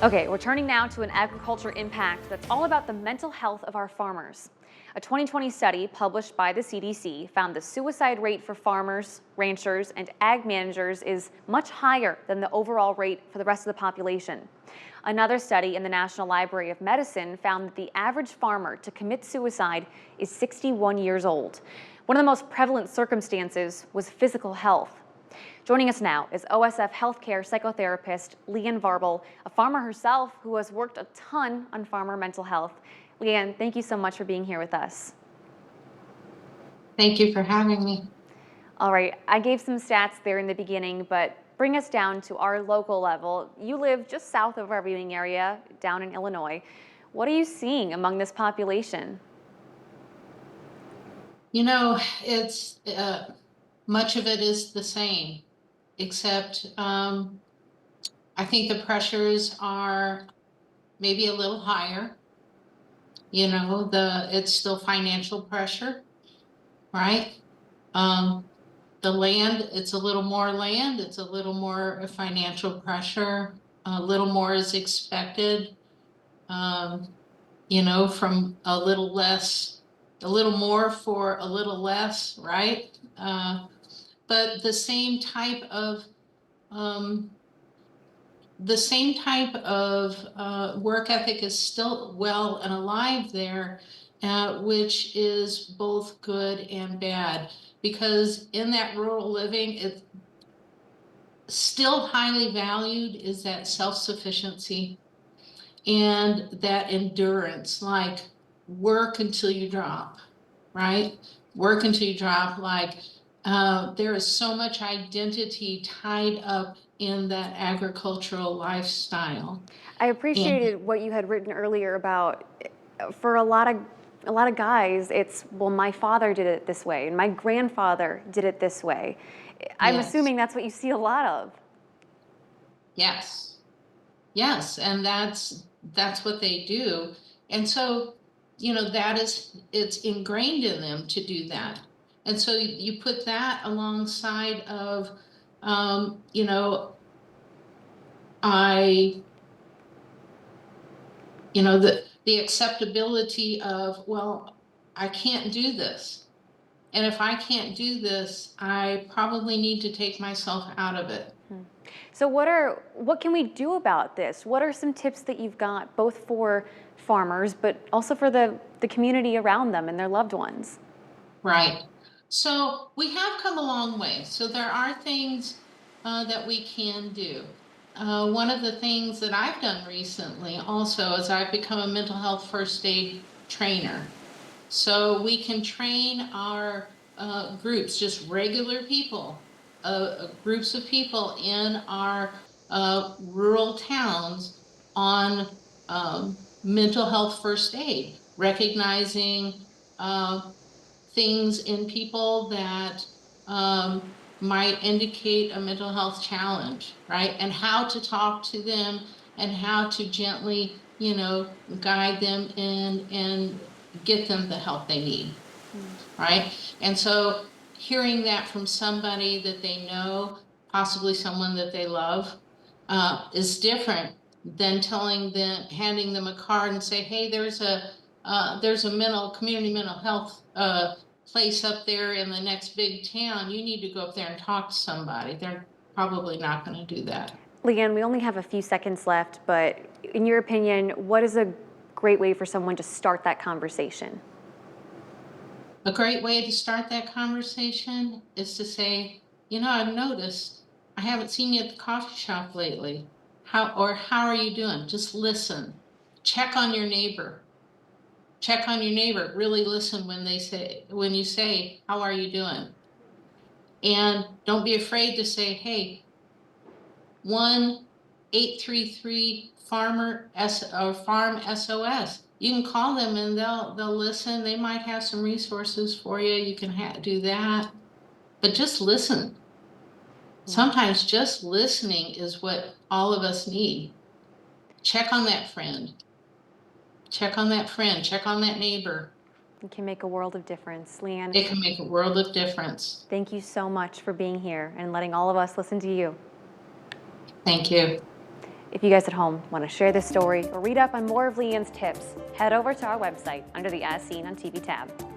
Okay, we're turning now to an agriculture impact that's all about the mental health of our farmers. A 2020 study published by the CDC found the suicide rate for farmers, ranchers, and ag managers is much higher than the overall rate for the rest of the population. Another study in the National Library of Medicine found that the average farmer to commit suicide is 61 years old. One of the most prevalent circumstances was physical health. Joining us now is OSF healthcare psychotherapist Leanne Varble, a farmer herself who has worked a ton on farmer mental health. Leanne, thank you so much for being here with us. Thank you for having me. All right, I gave some stats there in the beginning, but bring us down to our local level. You live just south of our viewing area, down in Illinois. What are you seeing among this population? You know, it's much of it is the same, except I think the pressures are maybe a little higher. It's still financial pressure, right? Um, the land, it's a little more land, it's a little more financial pressure, a little more is expected. Um, from a little less, a little more for a little less, right? But um, the same type of work ethic is still well and alive there, which is both good and bad. Because in that rural living, it's still highly valued is that self-sufficiency and that endurance, like work until you drop, right? Work until you drop. There is so much identity tied up in that agricultural lifestyle. I And appreciated what you had written earlier about for a lot of guys, it's, well, my father did it this way and my grandfather did it this way. I'm yes, assuming that's what you see a lot of. yes, yes, and that's what they do. And so, it's ingrained in them to do that. And so you put that alongside of, um, you know, I, the acceptability of, well, I can't do this. And if I can't do this, I probably need to take myself out of it. So what can we do about this? What are some tips that you've got both for farmers but also for the community around them and their loved ones? Right. So we have come a long way. So there are things that we can do. One of the things that I've done recently also is I've become a mental health first aid trainer. So we can train our groups, just regular people, groups of people in our rural towns on mental health first aid, recognizing things in people that might indicate a mental health challenge, right? And how to talk to them and how to gently, guide them and get them the help they need, right? And so hearing that from somebody that they know, possibly someone that they love, is different than handing them a card and say, hey, there's a community mental health place up there in the next big town. You need to go up there and talk to somebody. They're probably not going to do that. Leanne, we only have a few seconds left, but in your opinion, what is a great way for someone to start that conversation? A great way to start that conversation is to say, I've noticed I haven't seen you at the coffee shop lately. How are you doing? Just listen. Check on your neighbor. Check on your neighbor. Really listen when you say, how are you doing? And don't be afraid to say, hey, 1-833 farmer S or farm SOS. You can call them and they'll listen. They might have some resources for you. You can do that, but just listen. Sometimes just listening is what all of us need. Check on that friend. Check on that friend. Check on that neighbor. It can make a world of difference. Leanne, It can make a world of difference. thank you so much for being here and letting all of us listen to you. Thank you. If you guys at home want to share this story or read up on more of Leanne's tips, head over to our website under the As Seen on TV tab.